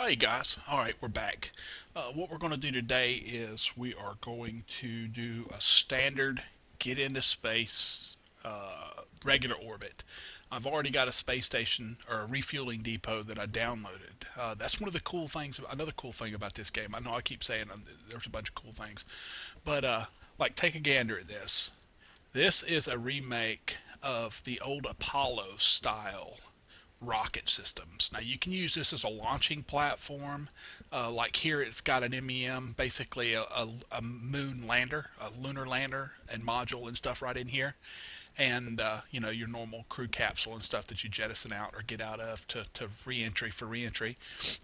Hey guys, alright, we're back. What we're going to do today is we are going to do a standard get into space regular orbit. I've already got a space station or a refueling depot that I downloaded. That's one of the cool things, another cool thing about this game. I know I keep saying there's a bunch of cool things, but like take a gander at this. This is a remake of the old Apollo style rocket systems. Now you can use this as a launching platform. Like here it's got an MEM, basically a moon lander, a lunar lander and module and stuff right in here. And your normal crew capsule and stuff that you jettison out or get out of to re-entry for re-entry.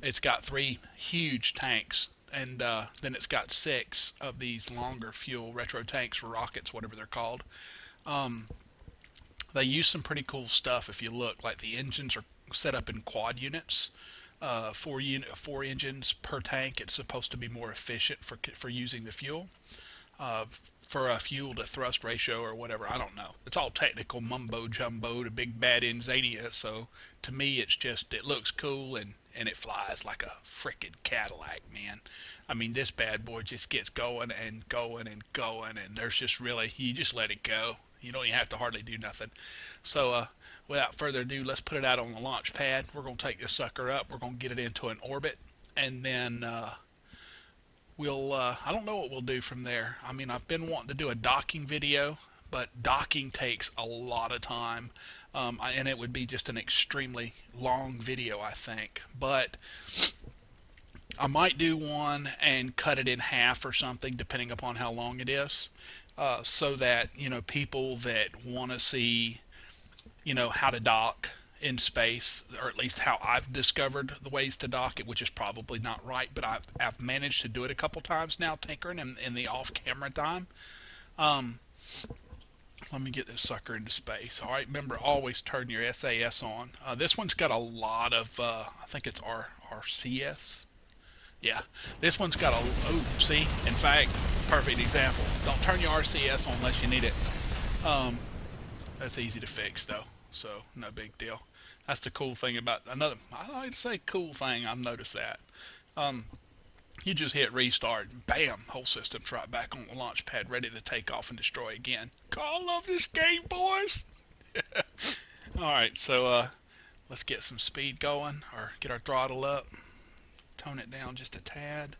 It's got 3 huge tanks, and then it's got 6 of these longer fuel retro tanks for rockets, whatever they're called. They use some pretty cool stuff if you look. Like the engines are set up in quad units, 4 engines per tank. It's supposed to be more efficient for using the fuel, for a fuel to thrust ratio or whatever. I don't know. It's all technical mumbo jumbo to big bad Inzania. So to me, it looks cool and it flies like a frickin' Cadillac, man. I mean, this bad boy just gets going and going and going, and there's just really, you just let it go. You don't even have to hardly do nothing. So without further ado, let's put it out on the launch pad. We're going to take this sucker up. We're going to get it into an orbit, and then we'll, I don't know what we'll do from there. I mean, I've been wanting to do a docking video, but docking takes a lot of time, and it would be just an extremely long video, I think. But I might do one and cut it in half or something, depending upon how long it is. So that, people that want to see, how to dock in space, or at least how I've discovered the ways to dock it, which is probably not right, but I've managed to do it a couple times now, tinkering in the off-camera time. Let me get this sucker into space. All right, remember, always turn your SAS on. This one's got a lot of, I think it's RCS. Yeah, this one's got see, in fact, perfect example. Don't turn your RCS on unless you need it. That's easy to fix, though, so no big deal. That's the cool thing about I like to say cool thing, I've noticed that. You just hit restart, and bam, whole system's right back on the launch pad, ready to take off and destroy again. I love this game, boys! Alright, so let's get some speed going, or get our throttle up. Tone it down just a tad,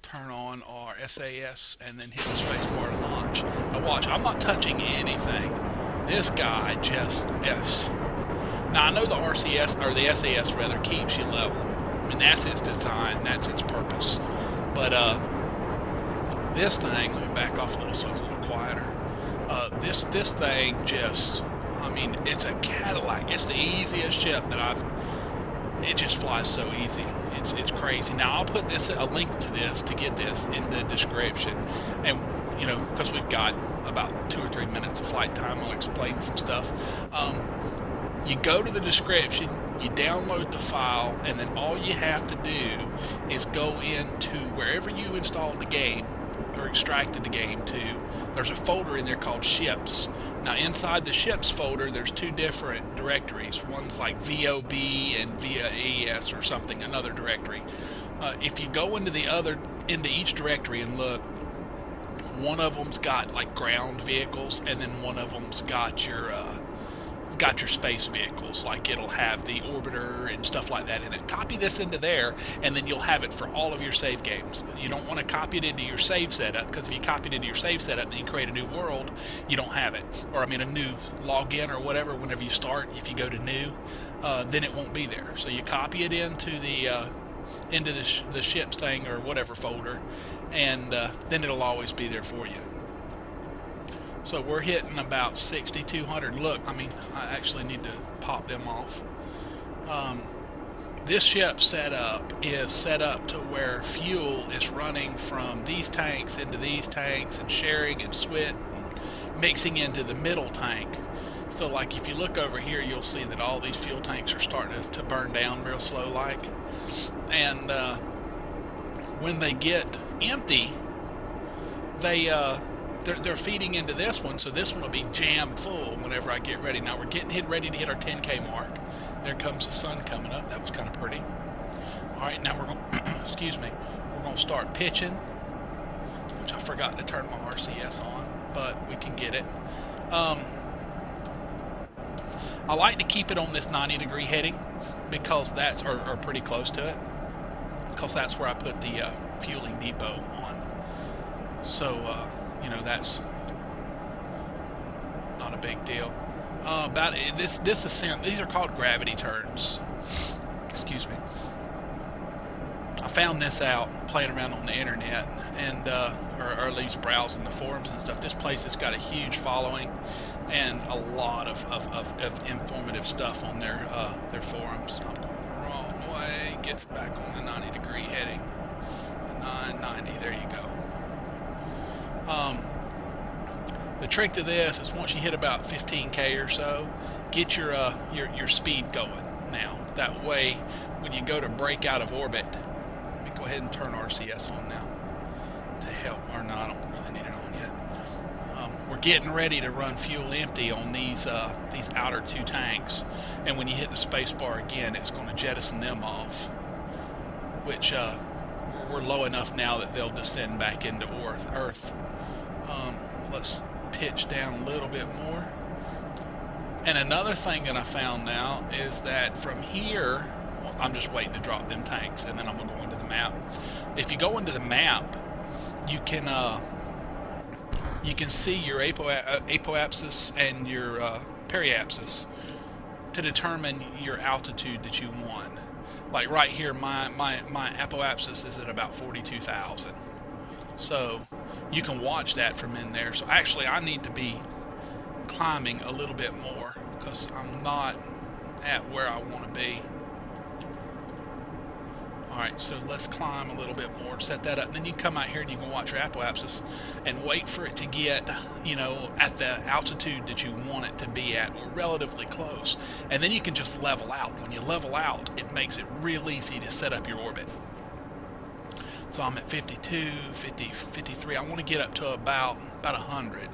turn on our SAS, and then hit the space bar to launch. Now watch, I'm not touching anything. This guy yes. Now I know the RCS, or the SAS rather, keeps you level. I mean, that's its design, that's its purpose. But this thing, let me back off a little so it's a little quieter. This thing just, it's a Cadillac. It's the easiest ship that it just flies so easy. It's crazy. Now I'll put a link to this to get this in the description, and because we've got about 2 or 3 minutes of flight time, I'll explain some stuff. You go to the description, you download the file, and then all you have to do is go into wherever you installed the game or extracted the game to. There's a folder in there called Ships. Now inside the Ships folder, there's 2 different directories. One's like VOB and VAES or something, another directory. If you go into each directory and look, one of them's got like ground vehicles, and then one of them's got your space vehicles. Like it'll have the orbiter and stuff like that in it. Copy this into there, and then you'll have it for all of your save games. You don't want to copy it into your save setup, because if you copy it into your save setup and you create a new world, you don't have it. Or a new login or whatever. Whenever you start, if you go to new, then it won't be there. So you copy it into the ships thing or whatever folder, and then it'll always be there for you. So we're hitting about 6,200. Look, I actually need to pop them off. This ship setup is set up to where fuel is running from these tanks into these tanks and sharing and swit and mixing into the middle tank. So like if you look over here, you'll see that all these fuel tanks are starting to burn down real slow like. And when they get empty, they're feeding into this one, so this one will be jam full whenever I get ready. Now we're getting ready to hit our 10K mark. There comes the sun coming up. That was kind of pretty. All right, now we're going. Excuse me. We're going to start pitching, which I forgot to turn my RCS on, but we can get it. I like to keep it on this 90-degree heading because that's or pretty close to it, because that's where I put the fueling depot on. So that's not a big deal. About this ascent, these are called gravity turns. Excuse me. I found this out playing around on the internet, and or at least browsing the forums and stuff. This place has got a huge following and a lot of informative stuff on their forums. I'm going the wrong way. Get back on the 90-degree heading. 990. There you go. The trick to this is once you hit about 15K or so, get your speed going now. That way, when you go to break out of orbit, let me go ahead and turn RCS on now to help. Or no, I don't really need it on yet. We're getting ready to run fuel empty on these outer two tanks, and when you hit the space bar again, it's going to jettison them off, which we're low enough now that they'll descend back into Earth. Let's pitch down a little bit more. And another thing that I found now is that from here, well, I'm just waiting to drop them tanks, and then I'm going to go into the map. If you go into the map, you can see your apoapsis and your periapsis to determine your altitude that you want. Like right here, my apoapsis is at about 42,000. So you can watch that from in there. So actually, I need to be climbing a little bit more because I'm not at where I want to be. Alright, so let's climb a little bit more, set that up. And then you can come out here and you can watch your apoapsis and wait for it to get, at the altitude that you want it to be at, or relatively close. And then you can just level out. When you level out, it makes it real easy to set up your orbit. So I'm at 52, 50, 53. I want to get up to about 100.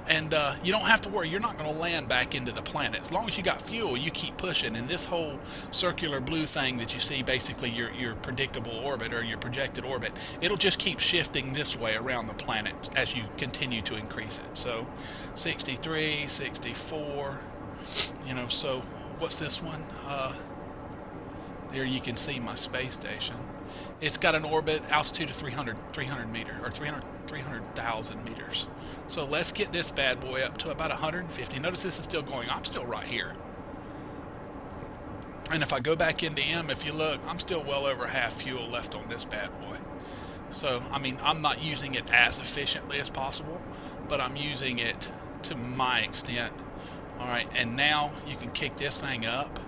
And you don't have to worry. You're not going to land back into the planet. As long as you got fuel, you keep pushing. And this whole circular blue thing that you see, basically your predictable orbit or your projected orbit, it'll just keep shifting this way around the planet as you continue to increase it. So 63, 64, so what's this one? There you can see my space station. It's got an orbit altitude of 300 meters, or 300,000 meters. So let's get this bad boy up to about 150. Notice this is still going. I'm still right here. And if I go back into M, if you look, I'm still well over half fuel left on this bad boy. So, I'm not using it as efficiently as possible, but I'm using it to my extent. All right, and now you can kick this thing up,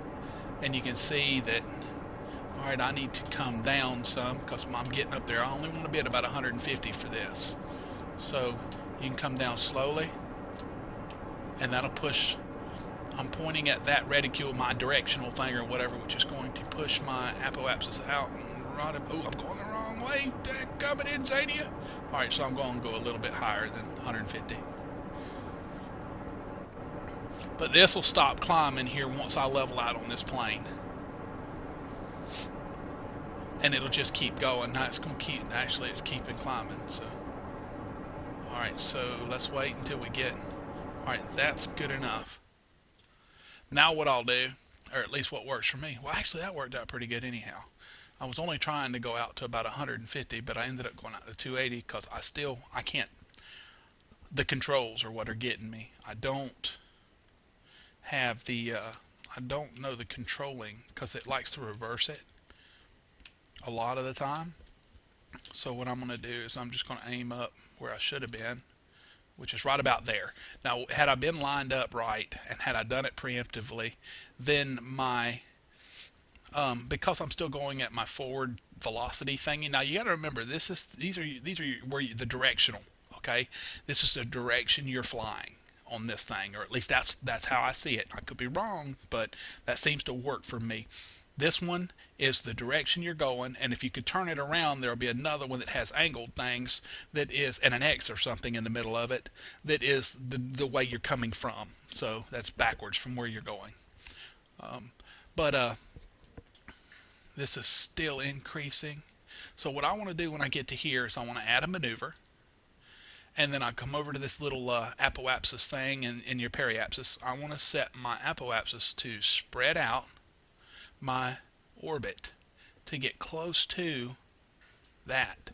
and you can see that. All right, I need to come down some because I'm getting up there. I only want to be at about 150 for this. So you can come down slowly, and that'll push. I'm pointing at that reticule, my directional thing or whatever, which is going to push my apoapsis out. And right up, I'm going the wrong way. Coming in, Zania. All right, so I'm going to go a little bit higher than 150. But this will stop climbing here once I level out on this plane. And it'll just keep going. Now it's going to keep, actually it's keeping climbing. So, alright, so let's wait until we get, alright, that's good enough. Now what I'll do, or at least what works for me, well actually that worked out pretty good anyhow. I was only trying to go out to about 150, but I ended up going out to 280 because I can't, the controls are what are getting me. I don't have the, I don't know the controlling because it likes to reverse it a lot of the time. So what I'm going to do is I'm just going to aim up where I should have been, which is right about there. Now, had I been lined up right and had I done it preemptively, then my because I'm still going at my forward velocity thingy. Now you got to remember these are where the directional. Okay, this is the direction you're flying on this thing, or at least that's how I see it. I could be wrong, but that seems to work for me. This one is the direction you're going, and if you could turn it around, there'll be another one that has angled things that is, and an X or something in the middle of it, that is the way you're coming from. So that's backwards from where you're going. This is still increasing. So what I want to do when I get to here is I want to add a maneuver. And then I come over to this little apoapsis thing in your periapsis. I want to set my apoapsis to spread out my orbit to get close to that.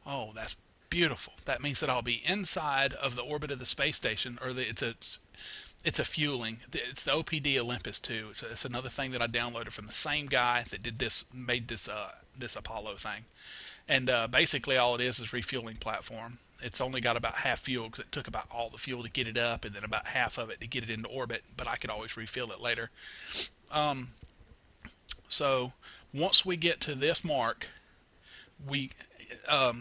Oh, that's beautiful. That means that I'll be inside of the orbit of the space station, or it's a fueling. It's the OPD Olympus 2. It's another thing that I downloaded from the same guy that made this Apollo thing. And basically all it is refueling platform. It's only got about half fuel because it took about all the fuel to get it up, and then about half of it to get it into orbit. But I could always refill it later. So once we get to this mark, we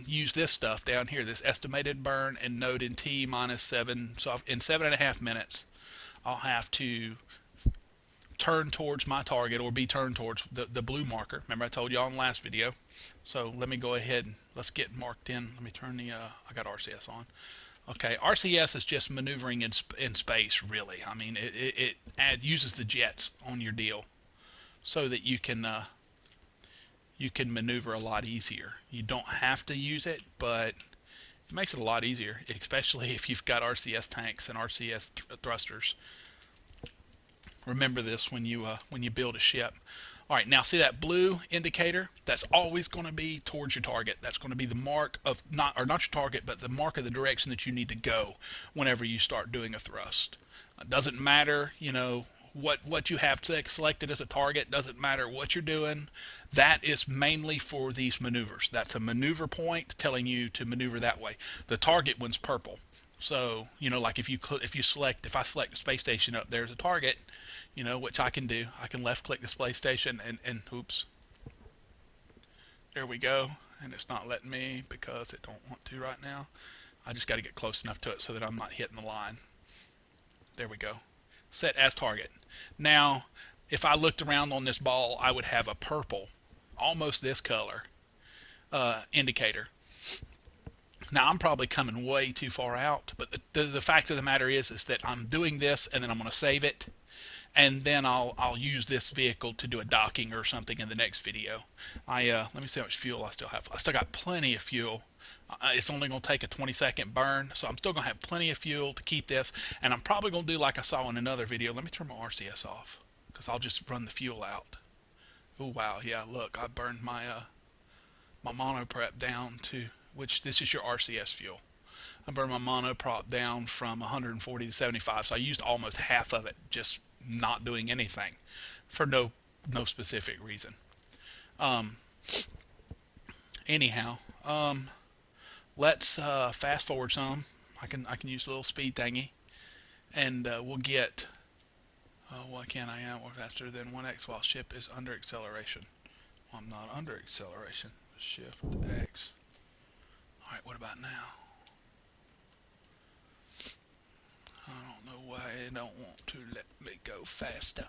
use this stuff down here, this estimated burn and node in T minus 7. So in 7.5 minutes, I'll have to turn towards my target, or be turned towards the blue marker. Remember I told you all in the last video. So let me go ahead and let's get marked in. Let me turn the, I got RCS on. Okay, RCS is just maneuvering in space, really. I mean, it uses the jets on your deal so that you can maneuver a lot easier. You don't have to use it, but it makes it a lot easier, especially if you've got RCS tanks and RCS thrusters. Remember this when you build a ship. All right, now see that blue indicator? That's always going to be towards your target. That's going to be the mark of not your target, but the mark of the direction that you need to go whenever you start doing a thrust. It doesn't matter, what you have selected as a target. Doesn't matter what you're doing. That is mainly for these maneuvers. That's a maneuver point telling you to maneuver that way. The target one's purple. So, like if I select the space station up there as a target, which I can do. I can left click the space station and oops. There we go. And it's not letting me because it don't want to right now. I just got to get close enough to it so that I'm not hitting the line. There we go. Set as target. Now, if I looked around on this ball, I would have a purple, almost this color, indicator. Now, I'm probably coming way too far out, but the fact of the matter is that I'm doing this, and then I'm going to save it, and then I'll use this vehicle to do a docking or something in the next video. Let me see how much fuel I still have. I still got plenty of fuel. It's only going to take a 20-second burn, so I'm still going to have plenty of fuel to keep this, and I'm probably going to do like I saw in another video. Let me turn my RCS off, because I'll just run the fuel out. Oh, wow, yeah, look, I burned my monoprop down to, which this is your RCS fuel. I burned my monoprop down from 140 to 75, so I used almost half of it, just not doing anything for no specific reason. Anyhow, let's fast forward some. I can use a little speed thingy, and we'll get. Why can't I more faster than 1x while ship is under acceleration? Well, I'm not under acceleration. Shift X. All right, what about now? I don't know why it don't want to let me go faster.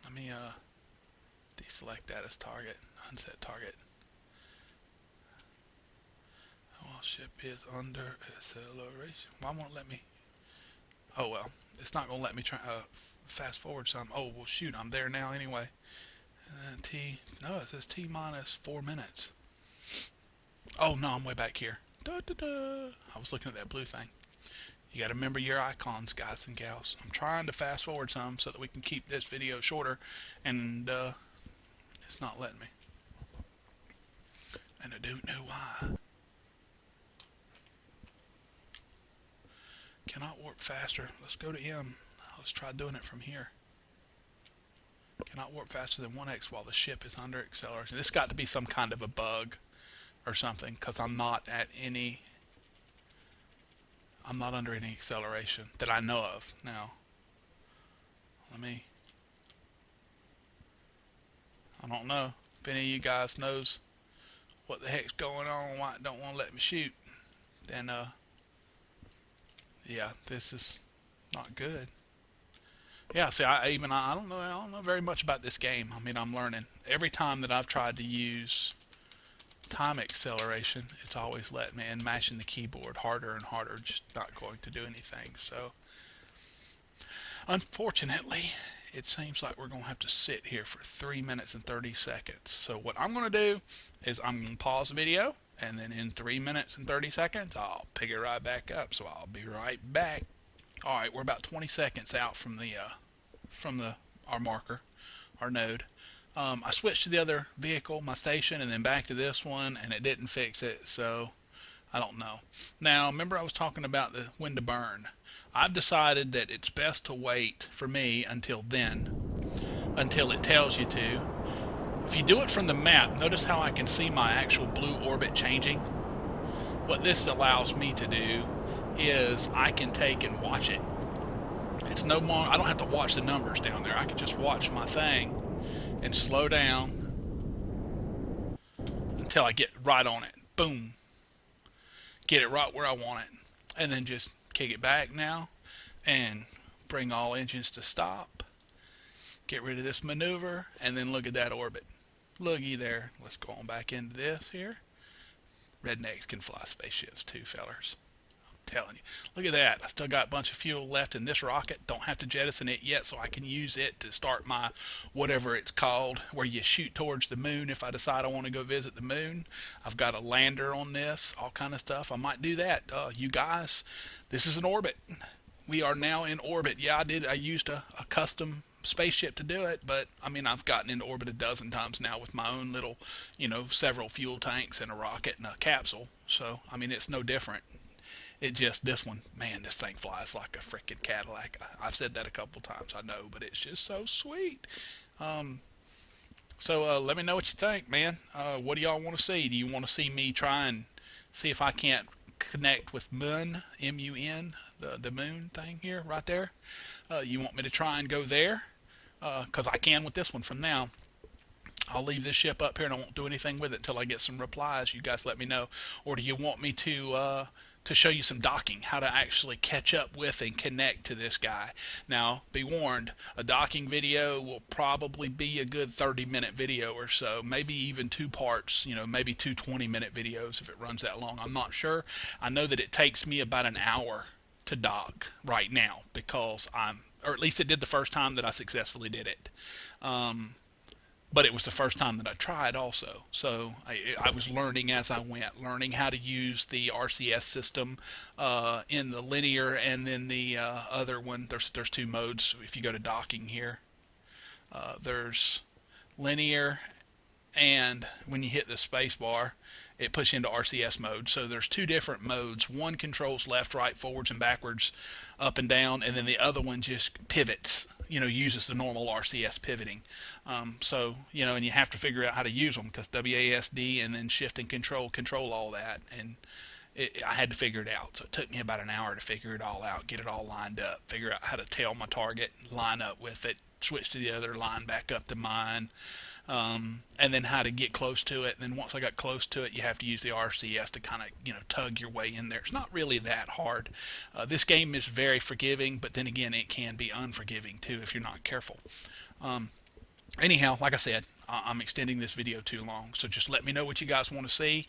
Let me deselect that as target, unset target. While ship is under acceleration. Why won't it let me? Oh well, it's not gonna let me try fast forward some. Oh well, shoot, I'm there now anyway. No, it says T minus 4 minutes. Oh no, I'm way back here. Da, da, da. I was looking at that blue thing. You got to remember your icons, guys and gals. I'm trying to fast forward some so that we can keep this video shorter, and it's not letting me. And I don't know why. Cannot warp faster. Let's go to M. Let's try doing it from here. Cannot warp faster than 1x while the ship is under acceleration. This got to be some kind of a bug or something, because I'm not under any acceleration that I know of. Now, I don't know if any of you guys knows what the heck's going on, why it don't want to let me shoot. Then, yeah, this is not good. Yeah, see, I don't know very much about this game. I mean, I'm learning. Every time that I've tried to use time acceleration, it's always let me, and mashing the keyboard harder and harder, just not going to do anything. So, unfortunately, it seems like we're going to have to sit here for 3 minutes and 30 seconds. So what I'm going to do is I'm going to pause the video, and then in 3 minutes and 30 seconds, I'll pick it right back up. So I'll be right back. All right, we're about 20 seconds out from our marker, our node. I switched to the other vehicle, my station, and then back to this one, and it didn't fix it, so I don't know. Now, remember I was talking about the when to burn. I've decided that it's best to wait for me until then, until it tells you to. If you do it from the map, notice how I can see my actual blue orbit changing. What this allows me to do is I can take and watch it. It's no more, I don't have to watch the numbers down there. I can just watch my thing and slow down until I get right on it. Boom. Get it right where I want it. And then just kick it back now and bring all engines to stop. Get rid of this maneuver and then look at that orbit. Looky there. Let's go on back into this here. Rednecks can fly spaceships too, fellers. Telling you. Look at that. I still got a bunch of fuel left in this rocket. Don't have to jettison it yet, so I can use it to start my whatever it's called, where you shoot towards the moon if I decide I want to go visit the moon. I've got a lander on this, all kind of stuff. I might do that. You guys, this is an orbit. We are now in orbit. Yeah, I used a custom spaceship to do it, but I mean, I've gotten into orbit a dozen times now with my own little, several fuel tanks and a rocket and a capsule. So, I mean, it's no different. It just, this one, man, this thing flies like a freaking Cadillac. I've said that a couple times, I know, but it's just so sweet. So let me know what you think, man. What do y'all want to see? Do you want to see me try and see if I can't connect with Moon, M-U-N, the moon thing here, right there? You want me to try and go there? Because I can with this one from now. I'll leave this ship up here and I won't do anything with it until I get some replies. You guys let me know. Or do you want me to show you some docking, how to actually catch up with and connect to this guy? Now, be warned, a docking video will probably be a good 30-minute video or so, maybe even 2 parts, maybe 2 20-minute videos if it runs that long. I'm not sure. I know that it takes me about an hour to dock right now because or at least it did the first time that I successfully did it. But it was the first time that I tried also. So I was learning as I went, learning how to use the RCS system in the linear, and then the other one, there's 2 modes. If you go to docking here, there's linear, and when you hit the space bar, it puts you into RCS mode. So there's 2 different modes. One controls left, right, forwards, and backwards, up and down, and then the other one just pivots, uses the normal RCS pivoting. So, and you have to figure out how to use them because WASD and then shift and control all that. And I had to figure it out. So it took me about an hour to figure it all out, get it all lined up, figure out how to tail my target, line up with it, switch to the other, line back up to mine. And then how to get close to it. And then once I got close to it, you have to use the RCS to kind of, tug your way in there. It's not really that hard. This game is very forgiving, but then again, it can be unforgiving too if you're not careful. Anyhow, like I said, I'm extending this video too long, so just let me know what you guys want to see,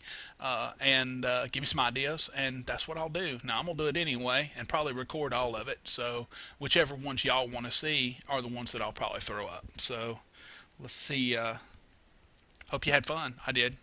and give me some ideas, and that's what I'll do. Now, I'm going to do it anyway, and probably record all of it, so whichever ones y'all want to see are the ones that I'll probably throw up. So, let's see. Hope you had fun. I did.